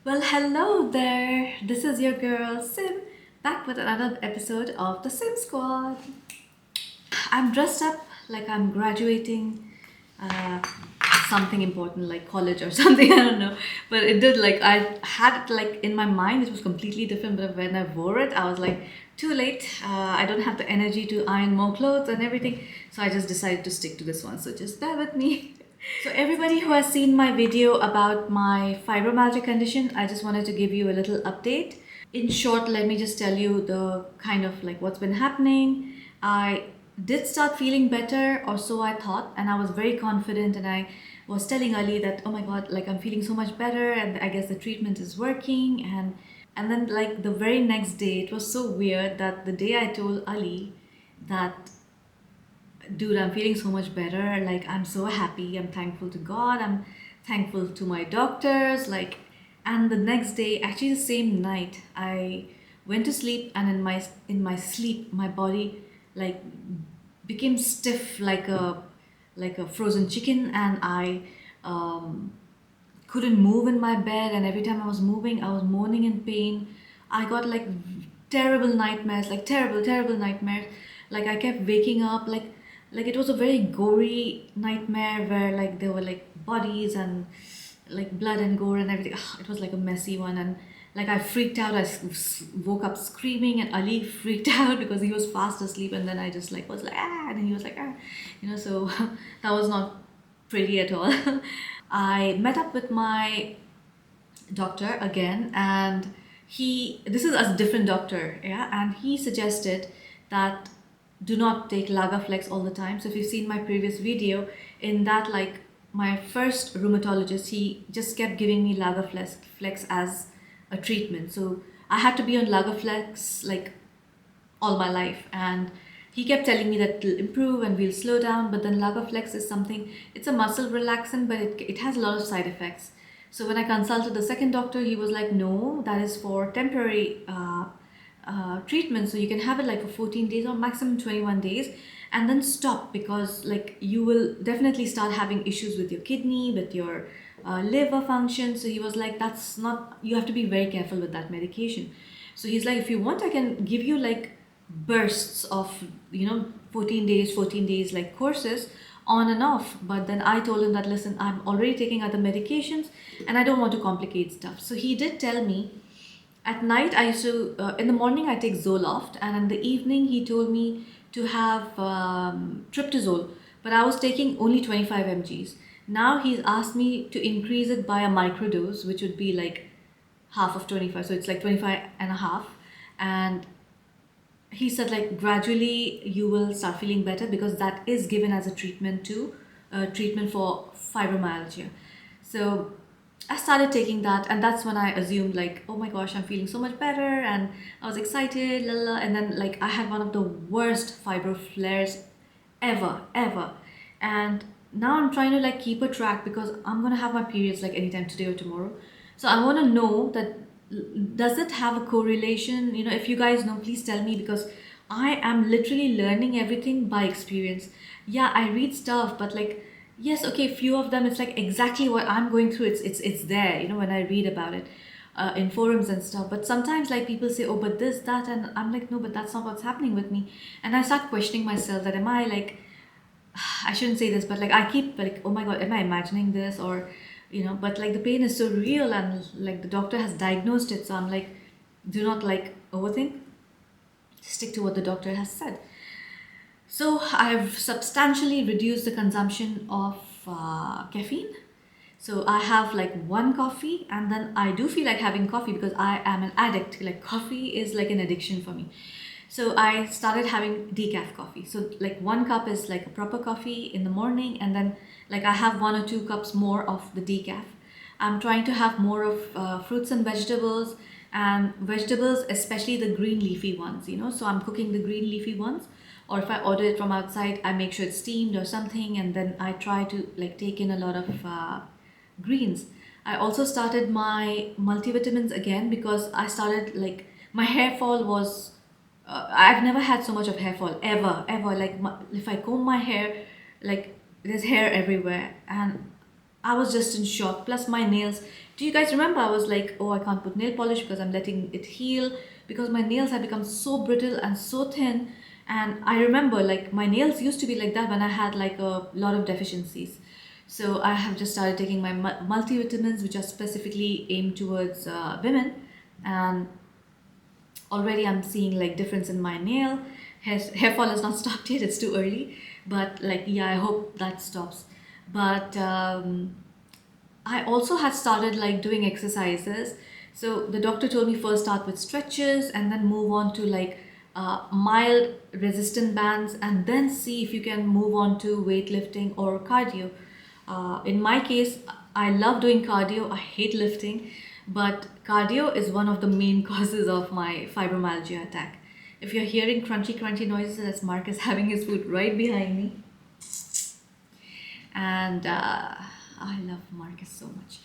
Well, hello there. This is your girl Sim back with another episode of the Sim Squad. I'm dressed up like I'm graduating uh, something important like college or something. I don't know, but it did like I had it like in my mind. It was completely different, but when I wore it, I was like, too late. I don't have the energy to iron more clothes and everything, so I just decided to stick to this one. So just bear with me. So everybody who has seen my video about my fibromyalgia condition, I just wanted to give you a little update. In short, let me just tell you the kind of like what's been happening. I did start feeling better, or so I thought, and I was very confident, and I was telling Ali that, oh my god, like I'm feeling so much better, and I guess the treatment is working. And then like the very next day, it was so weird that the day I told Ali that, dude, I'm feeling so much better, like I'm so happy, I'm thankful to God, I'm thankful to my doctors, like. And the next day, actually the same night, I went to sleep, and in my sleep my body like became stiff like a frozen chicken, and I um, couldn't move in my bed, and every time I was moving I was moaning in pain. I got like terrible nightmares, like terrible nightmares. Like I kept waking up like it was a very gory nightmare where like there were like bodies and like blood and gore and everything. It was like a messy one, and like I freaked out. Woke up screaming, and Ali freaked out because he was fast asleep, and then I just like was like ah, and then he was like ah, so that was not pretty at all. I met up with my doctor again, and this is a different doctor, yeah, and he suggested that do not take Lagaflex all the time. So if you've seen my previous video, in that, like, my first rheumatologist, he just kept giving me Lagaflex as a treatment. So I had to be on Lagaflex like all my life, and he kept telling me that it'll improve and we'll slow down. But then Lagaflex is something, it's a muscle relaxant, but it has a lot of side effects. So when I consulted the second doctor, he was like, no, that is for temporary treatment, so you can have it like for 14 days or maximum 21 days, and then stop, because like you will definitely start having issues with your kidney, with your liver function. So he was like, that's not, you have to be very careful with that medication. So he's like, if you want, I can give you like bursts of 14 days like courses on and off. But then I told him that, listen, I'm already taking other medications and I don't want to complicate stuff. So he did tell me, at night I used to in the morning I take Zoloft, and in the evening he told me to have tryptazole, but I was taking only 25 mgs. Now he's asked me to increase it by a microdose, which would be like half of 25, so it's like 25 and a half. And he said like gradually you will start feeling better, because that is given as a treatment to treatment for fibromyalgia. So I started taking that, and that's when I assumed like, oh my gosh, I'm feeling so much better, and I was excited, la la. And then like I had one of the worst fibro flares ever. And now I'm trying to like keep a track, because I'm gonna have my periods like anytime today or tomorrow. So I want to know that, does it have a correlation? If you guys know, please tell me, because I am literally learning everything by experience. Yeah, I read stuff, but like, yes, okay, few of them it's like exactly what I'm going through. It's there, when I read about it in forums and stuff. But sometimes like people say, oh, but this, that, and I'm like, no, but that's not what's happening with me. And I start questioning myself, that am I like, I shouldn't say this, but like I keep like, oh my god, am I imagining this? Or but like the pain is so real, and like the doctor has diagnosed it. So I'm like, do not like overthink, stick to what the doctor has said. So I've substantially reduced the consumption of caffeine. So I have like one coffee, and then I do feel like having coffee because I am an addict. Like coffee is like an addiction for me. So I started having decaf coffee. So like one cup is like a proper coffee in the morning, and then like I have 1 or 2 cups more of the decaf. I'm trying to have more of fruits and vegetables, especially the green leafy ones. So I'm cooking the green leafy ones, or if I order it from outside, I make sure it's steamed or something, and then I try to like take in a lot of greens. I also started my multivitamins again, because I started like my hair fall was I've never had so much of hair fall ever. Like if I comb my hair, like there's hair everywhere, and I was just in shock. Plus my nails Do you guys remember I was like, oh, I can't put nail polish because I'm letting it heal, because my nails have become so brittle and so thin. And I remember like my nails used to be like that when I had like a lot of deficiencies. So I have just started taking my multivitamins, which are specifically aimed towards women. And already I'm seeing like difference in my nail. Hair fall has not stopped yet, it's too early, but like, yeah, I hope that stops. But I also had started like doing exercises. So the doctor told me first start with stretches and then move on to like mild resistant bands, and then see if you can move on to weightlifting or cardio. In my case, I love doing cardio. I hate lifting, but cardio is one of the main causes of my fibromyalgia attack. If you're hearing crunchy, crunchy noises, that's Marcus having his food right behind me. And I love Marcus so much.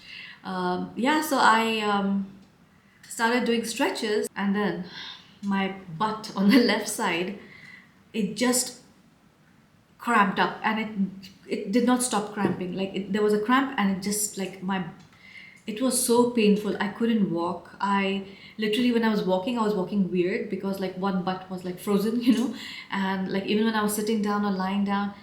Yeah, so I started doing stretches, and then my butt on the left side, it just cramped up, and it did not stop cramping. Like there was a cramp, and it just like my it was so painful. I couldn't walk. I literally, when I was walking weird because like one butt was like frozen, and like even when I was sitting down or lying down,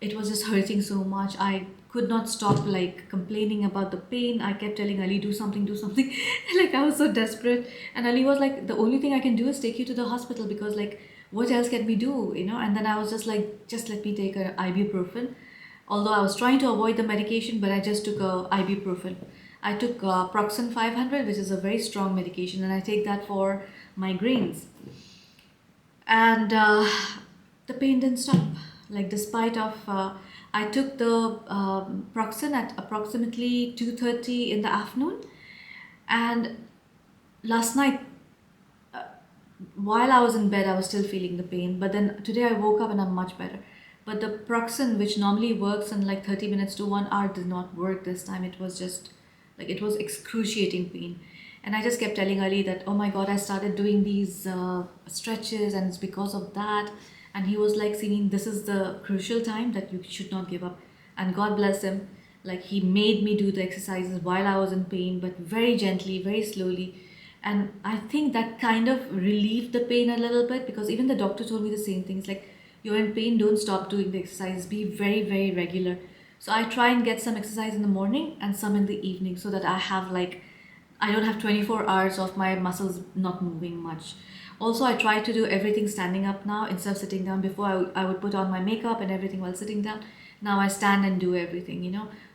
it was just hurting so much. I could not stop like complaining about the pain. I kept telling Ali, do something, do something. Like I was so desperate. And Ali was like, the only thing I can do is take you to the hospital, because like what else can we do, And then I was just like, just let me take a ibuprofen. Although I was trying to avoid the medication, but I just took a ibuprofen. I took Proxen 500, which is a very strong medication, and I take that for migraines. And the pain didn't stop. Like despite of, I took the Proxen at approximately 2:30 in the afternoon, and last night, while I was in bed, I was still feeling the pain. But then today I woke up and I'm much better. But the Proxen, which normally works in like 30 minutes to 1 hour, did not work this time. It was just like, it was excruciating pain. And I just kept telling Ali that, oh my God, I started doing these stretches and it's because of that. And he was like, Sini, this is the crucial time that you should not give up. And God bless him. Like he made me do the exercises while I was in pain, but very gently, very slowly. And I think that kind of relieved the pain a little bit, because even the doctor told me the same things, like, you're in pain, don't stop doing the exercises, be very, very regular. So I try and get some exercise in the morning and some in the evening, so that I have like, I don't have 24 hours of my muscles not moving much. Also, I try to do everything standing up now instead of sitting down. Before, I would put on my makeup and everything while sitting down. Now I stand and do everything.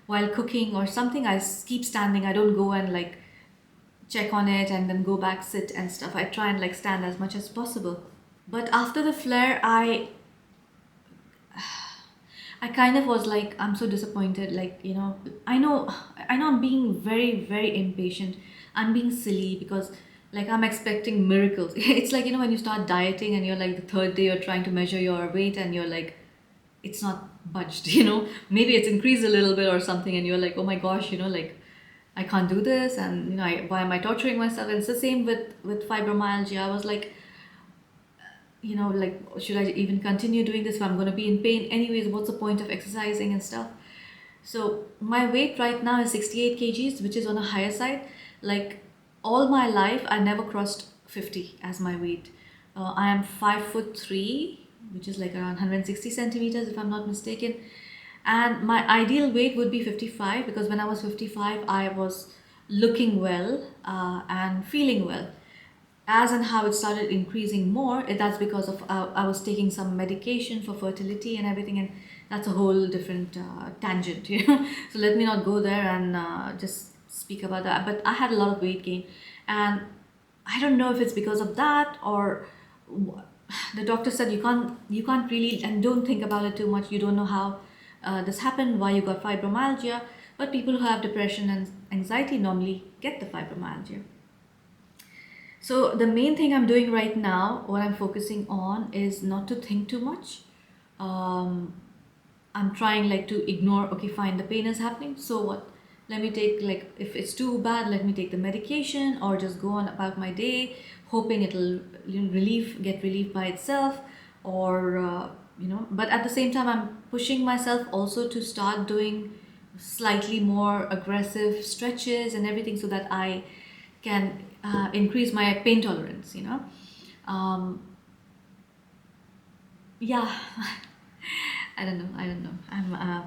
While cooking or something, I keep standing. I don't go and like check on it and then go back, sit and stuff. I try and like stand as much as possible. But after the flare, I kind of was like, I'm so disappointed. Like, I know I'm being very, very impatient. I'm being silly because like I'm expecting miracles. It's like, when you start dieting and you're like the third day you're trying to measure your weight and you're like, it's not budged. Maybe it's increased a little bit or something, and you're like, oh my gosh, like I can't do this, and why am I torturing myself? And it's the same with fibromyalgia. I was like, like, should I even continue doing this if I'm going to be in pain anyways? What's the point of exercising and stuff? So my weight right now is 68 kgs, which is on a higher side. Like all my life, I never crossed 50 as my weight. I am 5'3", which is like around 160 centimeters if I'm not mistaken. And my ideal weight would be 55, because when I was 55, I was looking well and feeling well. As and how it started increasing more, that's because of I was taking some medication for fertility and everything, and that's a whole different tangent. So let me not go there and just speak about that. But I had a lot of weight gain, and I don't know if it's because of that or the doctor said you can't really, and don't think about it too much. You don't know how this happened, why you got fibromyalgia, but people who have depression and anxiety normally get the fibromyalgia. So the main thing I'm doing right now, what I'm focusing on, is not to think too much. Um, I'm trying like to ignore, okay, fine, the pain is happening, so what? Let me take, like, if it's too bad, let me take the medication or just go on about my day, hoping it'll get relief by itself, or but at the same time, I'm pushing myself also to start doing slightly more aggressive stretches and everything so that I can increase my pain tolerance, you know. Um, yeah, I don't know.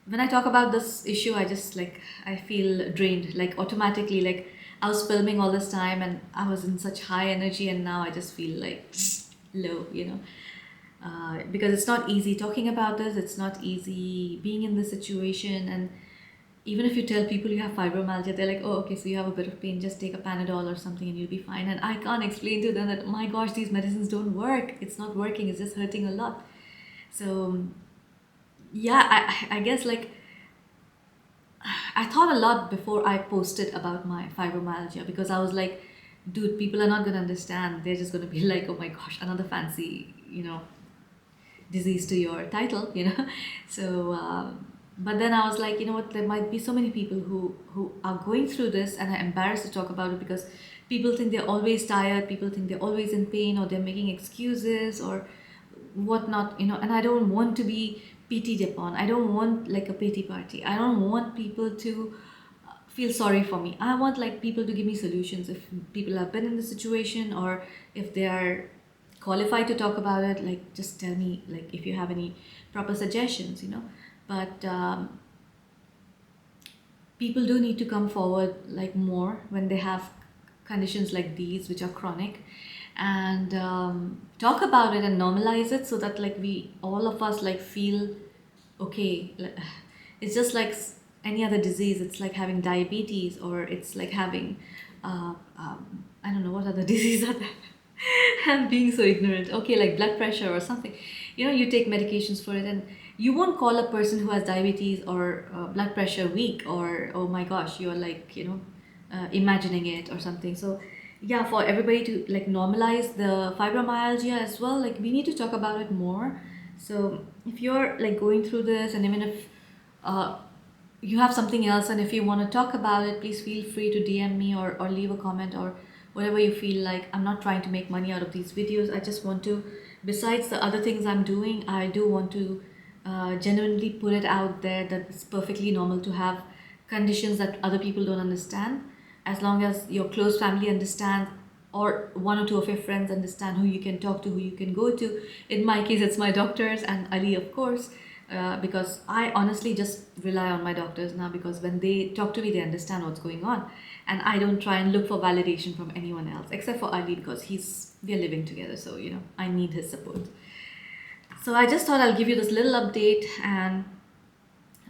When I talk about this issue, I just like, I feel drained, like automatically, like I was filming all this time and I was in such high energy, and now I just feel like low, you know. Because it's not easy talking about this, it's not easy being in this situation. And even if you tell people you have fibromyalgia, they're like, oh, okay, so you have a bit of pain, just take a Panadol or something and you'll be fine. And I can't explain to them that, my gosh, these medicines don't work. It's not working, it's just hurting a lot. So, yeah, I guess like I thought a lot before I posted about my fibromyalgia, because I was like, dude, people are not going to understand. They're just going to be like, oh my gosh, another fancy, you know, disease to your title, you know. So but then I was like, you know what, there might be so many people who are going through this and are embarrassed to talk about it, because people think they're always tired, people think they're always in pain, or they're making excuses or whatnot, you know. And I don't want to be pitied upon. I don't want like a pity party. I don't want people to feel sorry for me. I want like people to give me solutions. If people have been in the situation, or if they are qualified to talk about it, like just tell me, like if you have any proper suggestions, you know. But people do need to come forward like more when they have conditions like these which are chronic, and talk about it and normalize it, so that like we all of us like feel okay. It's just like any other disease. It's like having diabetes, or it's like having I don't know what other disease are there. I'm being so ignorant. Okay, like blood pressure or something. You know, you take medications for it, and you won't call a person who has diabetes or blood pressure weak, or oh my gosh, you're like, you know, imagining it or something. So yeah, for everybody to like normalize the fibromyalgia as well, like we need to talk about it more. So if you're like going through this, and even if uh, you have something else, and if you want to talk about it, please feel free to DM me, or leave a comment, or whatever you feel like. I'm not trying to make money out of these videos. I just want to, besides the other things I'm doing, I do want to genuinely put it out there that it's perfectly normal to have conditions that other people don't understand, as long as your close family understands, or one or two of your friends understand, who you can talk to, who you can go to. In my case, it's my doctors and Ali, of course, because I honestly just rely on my doctors now, because when they talk to me, they understand what's going on. And I don't try and look for validation from anyone else, except for Ali, because we're living together, so you know, I need his support. So I just thought I'll give you this little update, and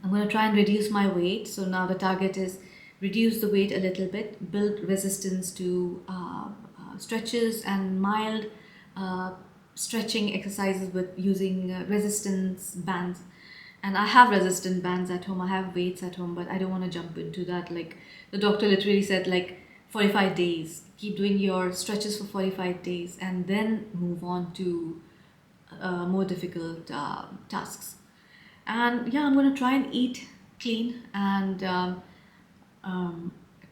I'm going to try and reduce my weight. So now the target is reduce the weight a little bit, build resistance to stretches and mild stretching exercises with using resistance bands. And I have resistant bands at home, I have weights at home, but I don't want to jump into that. Like the doctor literally said, like 45 days, keep doing your stretches for 45 days and then move on to more difficult tasks. And yeah, I'm going to try and eat clean, and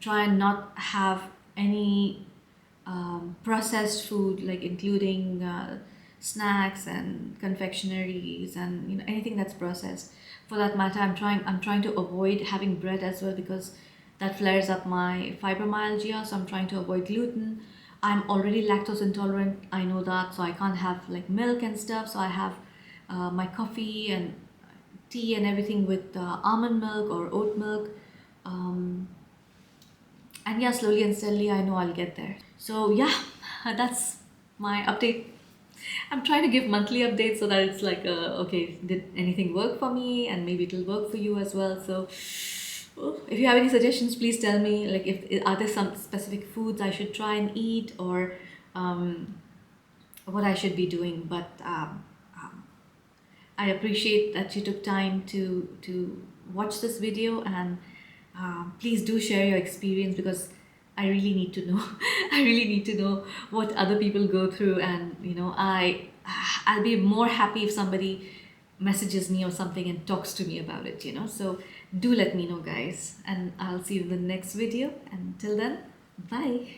try and not have any processed food, like including snacks and confectionaries, and you know, anything that's processed. For that matter, I'm trying to avoid having bread as well, because that flares up my fibromyalgia. So I'm trying to avoid gluten. I'm already lactose intolerant, I know that, so I can't have like milk and stuff. So I have my coffee and tea and everything with almond milk or oat milk. Um, and yeah, slowly and steadily, I know I'll get there. So yeah, that's my update. I'm trying to give monthly updates, so that it's like okay, did anything work for me, and maybe it'll work for you as well. So if you have any suggestions, please tell me, like if are there some specific foods I should try and eat, or what I should be doing. But I appreciate that you took time to watch this video, and please do share your experience, because I really need to know. I really need to know what other people go through, and you know, I'll be more happy if somebody messages me or something and talks to me about it, you know. So do let me know, guys, and I'll see you in the next video. Until then, bye.